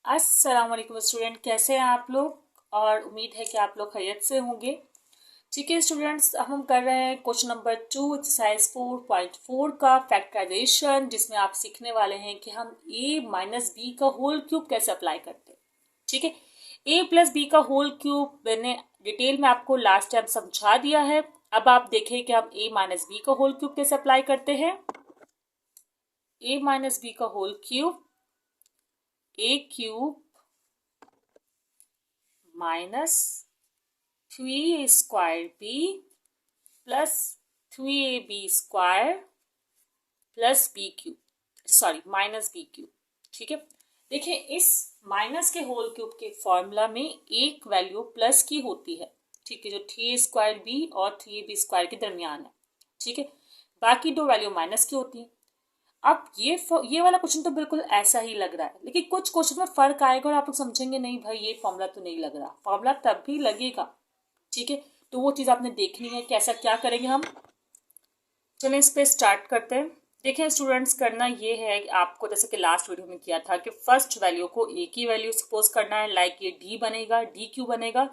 अस्सलाम वालेकुम स्टूडेंट, कैसे हैं आप लोग। और उम्मीद है कि आप लोग खैरियत से होंगे। ठीक है स्टूडेंट्स, अब हम कर रहे हैं क्वेश्चन नंबर 2 एक्सरसाइज 4.4 का फैक्टराइजेशन, जिसमें आप सीखने वाले हैं कि हम a माइनस बी का होल क्यूब कैसे अप्लाई करते हैं। ठीक है, a प्लस बी का होल क्यूब मैंने डिटेल में आपको लास्ट टाइम समझा दिया है। अब आप देखें कि हम a माइनस बी का होल क्यूब कैसे अप्लाई करते हैं। a माइनस बी का whole cube, a cube minus 3a² b plus 3ab² plus B cube, sorry minus B cube. ठीक है, देखिए इस माइनस के होल क्यूब के फॉर्मूला में एक वैल्यू प्लस की होती है। ठीक है, जो 3a² और 3ab² के दरमियान है। ठीक है, बाकी दो वैल्यू माइनस की होती है। अब ये वाला क्वेश्चन तो बिल्कुल ऐसा ही लग रहा है, लेकिन कुछ क्वेश्चन में फर्क आएगा और आप लोग समझेंगे नहीं भाई ये फॉर्मूला तो नहीं लग रहा। फॉर्मूला तब भी लगेगा। ठीक है, तो वो चीज़ आपने देखनी है। कैसा क्या करेंगे हम, चलें इस पे स्टार्ट करते हैं। देखें स्टूडेंट्स, करना ये है कि आपको जैसे कि लास्ट वीडियो में किया था कि फर्स्ट वैल्यू को ए की वैल्यू सपोज करना है। लाइक ये डी बनेगा, डी क्यू बनेगा,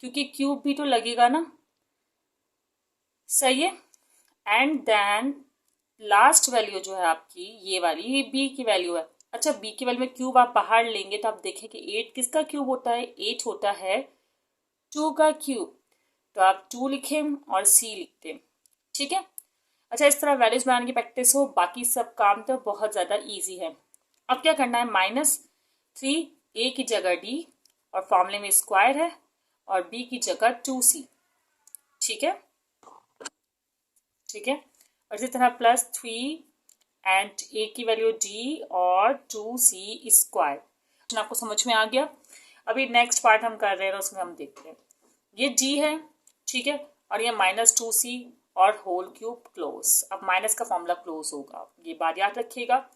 क्योंकि क्यूब भी तो लगेगा ना। सही है। एंड देन लास्ट वैल्यू जो है आपकी ये वाली, ये बी की वैल्यू है। अच्छा, बी की वैल्यू में क्यूब आप बाहर लेंगे तो आप देखें कि 8 किसका क्यूब होता है। 8 होता है 2 का क्यूब। तो आप 2 लिखें और सी लिखते हैं। ठीक है। अच्छा, इस तरह वैल्यूज बनाने की प्रैक्टिस हो, बाकी सब काम तो बहुत ज़्यादा इजी है। अब क्या करना है, -3 ए की जगह डी, और फॉर्मूले में स्क्वायर है, और बी की जगह 2c। ठीक है, ठीक है। और इसी तरह +3 एंड ए की वैल्यू डी और 2c²। आपको समझ में आ गया। अभी नेक्स्ट पार्ट हम कर रहे हैं, उसमें हम देखते हैं। ये जी है, ठीक है, और ये -2c और होल क्यूब क्लोज। अब माइनस का फॉर्मूला क्लोज होगा, ये बात याद रखिएगा।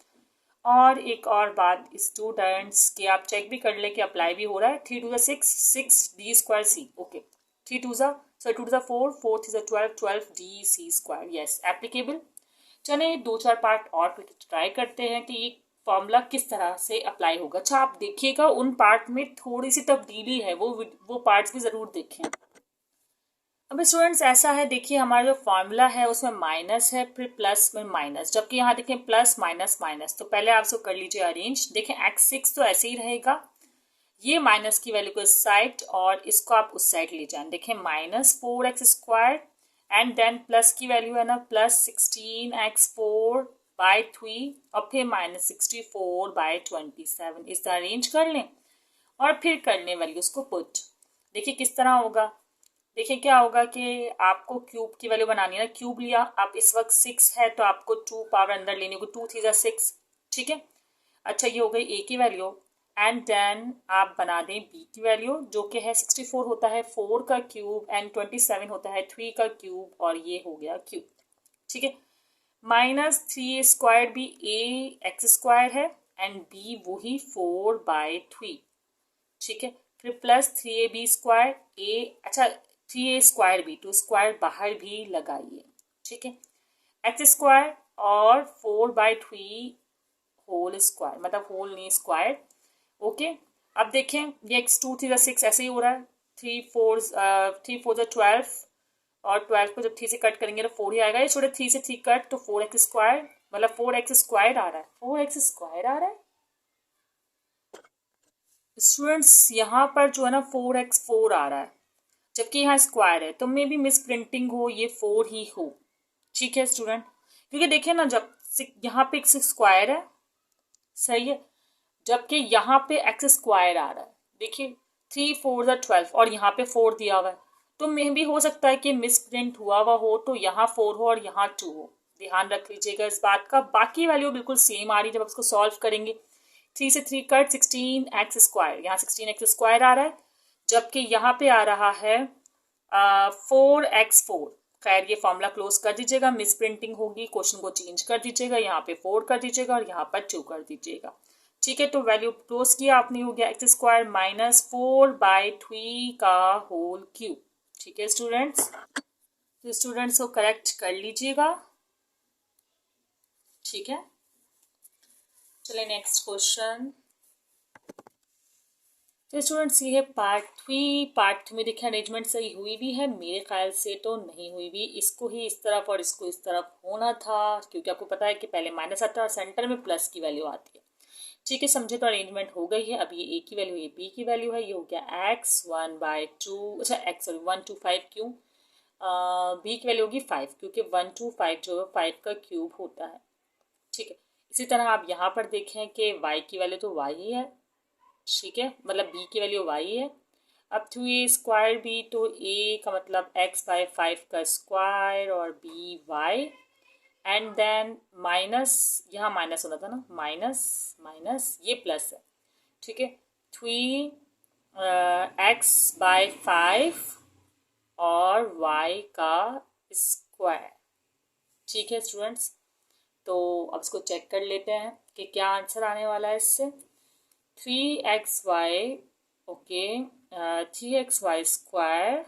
और एक और बात स्टूडेंट्स की, आप चेक भी कर ले कि अप्लाई भी हो रहा है। 3 2 6 6 d² c। Okay, 3 2 2 4 4 3 12 12 d c²। Yes, applicable. चले 2-4 पार्ट और ट्राई करते हैं कि ये फॉर्मूला किस तरह से अप्लाई होगा। अच्छा, आप देखिएगा उन पार्ट में थोड़ी सी तब्दीली है, वो पार्ट्स भी ज़रूर देखें। अब स्टूडेंट्स ऐसा है, देखिए हमारा जो फॉर्मूला है उसमें माइनस है, फिर प्लस में माइनस, जबकि यहाँ देखें प्लस माइनस माइनस। तो पहले आप इसको कर लीजिए अरेंज। देखें x6 तो ऐसे ही रहेगा, ये माइनस की वैल्यू को इस साइड और इसको आप उस साइड ले जाएं। देखें -4x² एंड देन प्लस की वैल्यू है ना, +16x4/3 और फिर -64/27। इस तरह अरेंज कर लें और फिर कर लें वैल्यूज को पुट। देखिए किस तरह होगा। देखिए क्या होगा कि आपको क्यूब की वैल्यू बनानी है ना। क्यूब लिया, आप इस वक्त 6 है तो आपको 2 पावर अंदर लेनी होगी, 2 3 6। ठीक है। अच्छा, ये हो गई ए की वैल्यू। एंड देन आप बना दें बी की वैल्यू, जो कि है 64 होता है 4 का क्यूब एंड 27 होता है 3 का क्यूब, और ये हो गया क्यूब। ठीक है, -3a² भी a(x²) है एंड b वही 4/3। ठीक है, फिर +3ab², a, अच्छा 3a² भी, तो स्क्वायर बाहर भी लगाइए। ठीक है, x² और 4/3 होल स्क्वायर, मतलब होल नहीं स्क्वायर। ओके, अब देखें ये x2 3 6 ऐसे ही हो रहा है। 3 4 12, और 12 को जब 3 से कट करेंगे तो 4 ही आएगा। ये छोटे 3 से 3 कट, तो 4x², मतलब 4x² आ रहा है। 4x² आ रहा है स्टूडेंट्स। यहाँ पर जो है ना 4x4 आ रहा है, जबकि यहाँ स्क्वायर है, तो मे बी मिस प्रिंटिंग हो, ये 4 ही हो। ठीक है स्टूडेंट, क्योंकि देखिए ना, जब यहाँ पे x स्क्वायर है, सही है, जबकि यहाँ पे x² आ रहा है। देखिए 3 4 12 और यहाँ पे 4 दिया हुआ है, तो मे भी हो सकता है कि मिस प्रिंट हुआ हुआ हो, तो यहाँ 4 हो और यहाँ 2 हो। ध्यान रख लीजिएगा इस बात का। बाकी वैल्यू बिल्कुल सेम आ रही है जब आप इसको सॉल्व करेंगे। 3 से 3 कट, 16x², यहाँ 16x² आ रहा है, जबकि यहाँ पे आ रहा है 4x4। खैर ये फॉर्मूला क्लोज कर दीजिएगा, मिस प्रिंटिंग होगी, क्वेश्चन को चेंज कर दीजिएगा, यहाँ पे 4 कर दीजिएगा और यहाँ पर 2 कर दीजिएगा। ठीक है, तो वैल्यू क्लोज किया आपने, हो गया x² -4/3 का होल क्यूब। ठीक है स्टूडेंट्स, तो स्टूडेंट्स को करेक्ट कर लीजिएगा। ठीक है, चलिए नेक्स्ट क्वेश्चन। तो स्टूडेंट्स ये है पार्ट में देखिए अरेंजमेंट सही हुई भी है, मेरे ख्याल से तो नहीं हुई भी। इसको ही इस तरफ और इसको इस तरफ होना था, क्योंकि आपको पता है कि पहले माइनस आता है और सेंटर में प्लस की वैल्यू आती है। ठीक है, समझे, तो अरेंजमेंट हो गई है। अब ये ए की वैल्यू, ये बी की वैल्यू है, ये हो गया एक्स 1/2, अच्छा एक्स सॉरी 1 2 5 क्यों, बी की वैल्यू होगी 5, क्योंकि 1 2 5 जो है 5 का क्यूब होता है। ठीक है, इसी तरह आप यहाँ पर देखें कि y की वैल्यू तो y ही है, ठीक है, मतलब b की वैल्यू y है। अब 2a² b, तो a का मतलब x/5 का स्क्वायर और b y, and then minus, यहाँ माइनस होना था ना, माइनस माइनस ये प्लस है। ठीक है, 3x/5 और y का स्क्वायर। ठीक है स्टूडेंट्स, तो अब इसको चेक कर लेते हैं कि क्या आंसर आने वाला है इससे। 3xy, ओके, 3xy²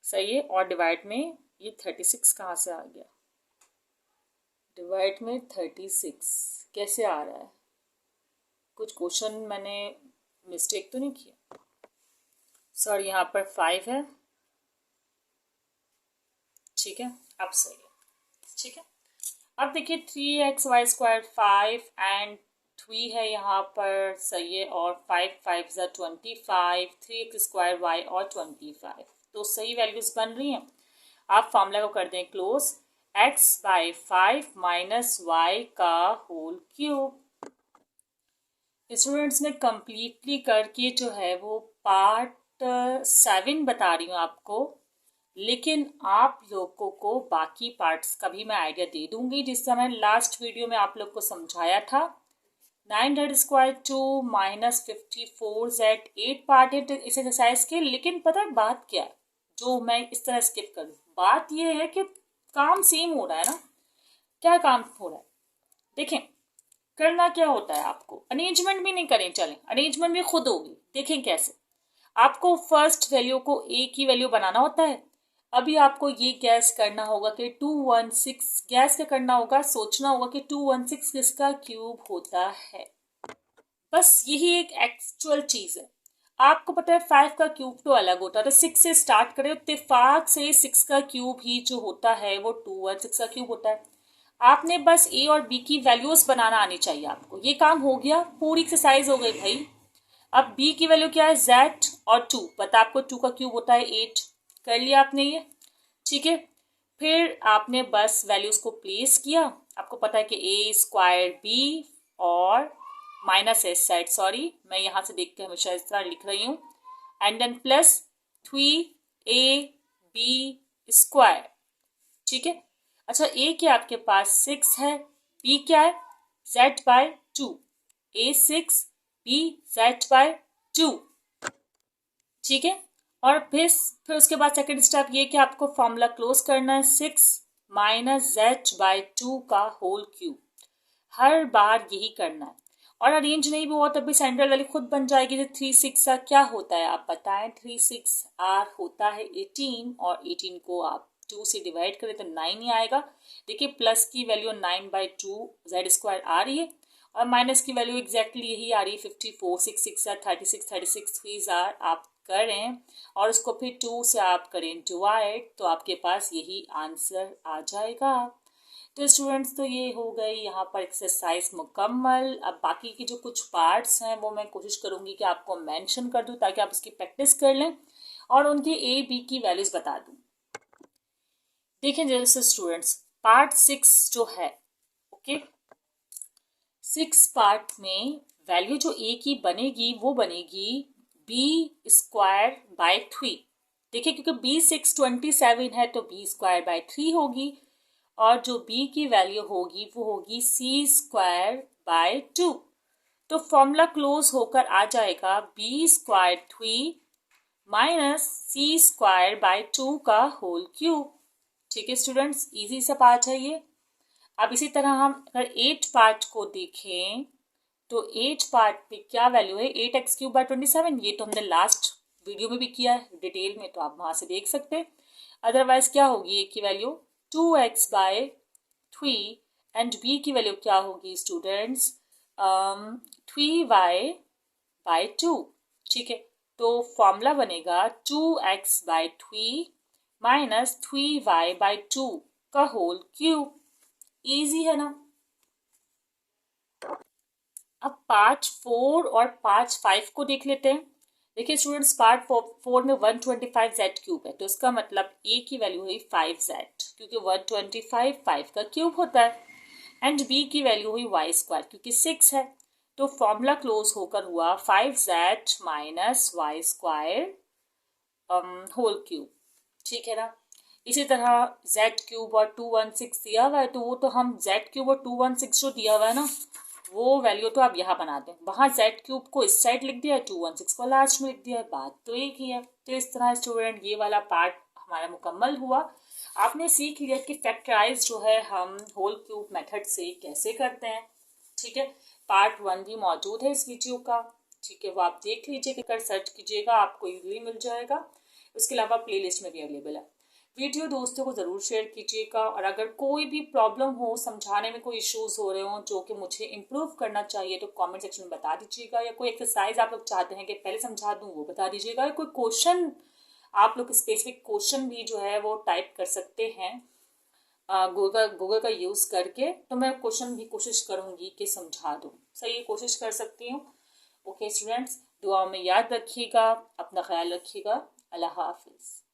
सही है, और डिवाइड में ये 36 कहाँ से आ गया, डिवाइड में 36 कैसे आ रहा है, कुछ क्वेश्चन मैंने मिस्टेक तो नहीं किया। सॉरी, यहाँ पर 5 है, ठीक है, अब सही है। ठीक है, अब देखिए 3xy² 5 एंड 3 है यहाँ पर, सही है, और 5 5 ज़ा 25, 3x² y और 25, तो सही वैल्यूज बन रही हैं। आप फॉर्मूला को कर दें क्लोज, x/5 माइनस y का होल क्यूब। स्टूडेंट्स ने कंप्लीटली करके जो है वो पार्ट 7 बता रही हूँ आपको, लेकिन आप लोगों को बाकी पार्ट्स का भी मैं आइडिया दे दूंगी, जिस तरह मैंने लास्ट वीडियो में आप लोग को समझाया था। 9z² 2 माइनस 54z 8 पार्ट है इस एक्सरसाइज के, लेकिन पता है बात क्या है, जो मैं इस तरह स्किप करूँ, बात यह है कि काम सेम हो रहा है ना। क्या काम हो रहा है, देखें करना क्या होता है, आपको अरेंजमेंट भी नहीं करें, चलें अरेंजमेंट भी खुद होगी, देखें कैसे। आपको फर्स्ट वैल्यू को ए की वैल्यू बनाना होता है। अभी आपको ये गैस करना होगा कि 216, गैस क्या करना होगा, सोचना होगा कि 216 किसका क्यूब होता है, बस यही एक एक्चुअल चीज है। आपको पता है 5 का क्यूब तो अलग होता है, तो 6 से स्टार्ट करें, इत्तेफाक से 6 का क्यूब ही जो होता है वो 216 का क्यूब होता है। आपने बस ए और बी की वैल्यूज बनाना आनी चाहिए आपको, ये काम हो गया, पूरी एक्सरसाइज हो गई भाई। अब b की वैल्यू क्या है, z और 2, पता आपको 2 का क्यूब होता है 8, कर लिया आपने ये। ठीक है, फिर आपने बस वैल्यूज को प्लेस किया, आपको पता है कि a² b और माइनस एस साइड, सॉरी मैं यहाँ से देख के हमेशा इस तरह लिख रही हूँ, एंड देन प्लस 3ab²। ठीक है, अच्छा a क्या आपके पास 6 है, b क्या है z/2, a6 b z/2। ठीक है, और फिर उसके बाद सेकंड स्टेप ये कि आपको फॉर्मूला क्लोज करना है, 6 माइनस z/2 का होल क्यूब, हर बार यही करना है। और अरेंज नहीं भी हुआ तब भी सेंट्रल वैल्यू खुद बन जाएगी। जो 3 6 क्या होता है आप बताएं, 3 6 r होता है 18, और 18 को आप 2 से डिवाइड करें तो 9 ही आएगा। देखिए प्लस की वैल्यू 9/2 z² आ रही है, और माइनस की वैल्यू एग्जैक्टली यही आ रही है 54, 6 6 36, 36 3 आप करें और उसको फिर 2 से आप करें डिवाइड, तो आपके पास यही आंसर आ जाएगा। तो स्टूडेंट्स तो ये हो गई यहाँ पर एक्सरसाइज मुकम्मल। अब बाकी के जो कुछ पार्ट्स हैं वो मैं कोशिश करूँगी कि आपको मेंशन कर दूँ ताकि आप उसकी प्रैक्टिस कर लें और उनकी ए बी की वैल्यूज बता दूँ। देखिए जैसे स्टूडेंट्स पार्ट 6 जो है, ओके, 6 पार्ट में वैल्यू जो ए की बनेगी वो बनेगी b²/3। देखिए क्योंकि b6 27 है तो b²/3 होगी, और जो b की वैल्यू होगी वो होगी c²/2। तो फॉर्मूला क्लोज होकर आ जाएगा b² 3 माइनस c²/2 का होल क्यूब। ठीक है स्टूडेंट्स, इजी सा पार्ट है ये। अब इसी तरह हम अगर 8 पार्ट को देखें तो 8 पार्ट पे क्या वैल्यू है, 8x³/27, ये तो हमने लास्ट वीडियो में भी किया है डिटेल में, तो आप वहां से देख सकते हैं। अदरवाइज क्या होगी, a की वैल्यू 2x/3 एंड b की वैल्यू क्या होगी स्टूडेंट्स 3y बाई 2। ठीक है, तो फॉर्मूला बनेगा 2x/3 माइनस 3y/2 का होल क्यूब। इजी है ना। अब पार्ट 4 और पार्ट 5 को देख लेते हैं। देखिए स्टूडेंट्स, पार्ट 4 में 125z³ है, तो इसका मतलब a की वैल्यू हुई 5z, क्योंकि 125 5 का क्यूब होता है। एंड b की वैल्यू हुई y² क्योंकि 6 है। तो फॉर्मूला क्लोज होकर हुआ 5z minus y² whole cube. ठीक है ना। इसी तरह z³ और 216 दिया हुआ है, तो वो तो हम z³ और 216 जो दिया हुआ है ना, वो वैल्यू तो आप यहाँ बना दें। वहाँ z³ को इस साइड लिख दिया है, 216 को लास्ट में लिख दिया है, बात तो एक ही है। तो इस तरह स्टूडेंट ये वाला पार्ट हमारा मुकम्मल हुआ। आपने सीख लिया कि फैक्टराइज जो है हम होल क्यूब मेथड से कैसे करते हैं। ठीक है, पार्ट 1 भी मौजूद है इस वीडियो का। ठीक है, वो आप देख लीजिए, कर सर्च कीजिएगा, आपको इजीली मिल जाएगा। उसके अलावा प्लेलिस्ट में भी अवेलेबल है। वीडियो दोस्तों को ज़रूर शेयर कीजिएगा, और अगर कोई भी प्रॉब्लम हो, समझाने में कोई इश्यूज हो रहे हो जो कि मुझे इम्प्रूव करना चाहिए, तो कमेंट सेक्शन में बता दीजिएगा। या कोई एक्सरसाइज आप लोग चाहते हैं कि पहले समझा दूँ, वो बता दीजिएगा। या कोई क्वेश्चन आप लोग स्पेसिफिक क्वेश्चन भी जो है वो टाइप कर सकते हैं गूगल का यूज़ करके, तो मैं क्वेश्चन भी कोशिश करूँगी कि समझा दूँ। सही, कोशिश कर सकती हूँ। ओके स्टूडेंट्स, दुआ में याद रखिएगा, अपना ख्याल रखिएगा। अल्लाह हाफिज़।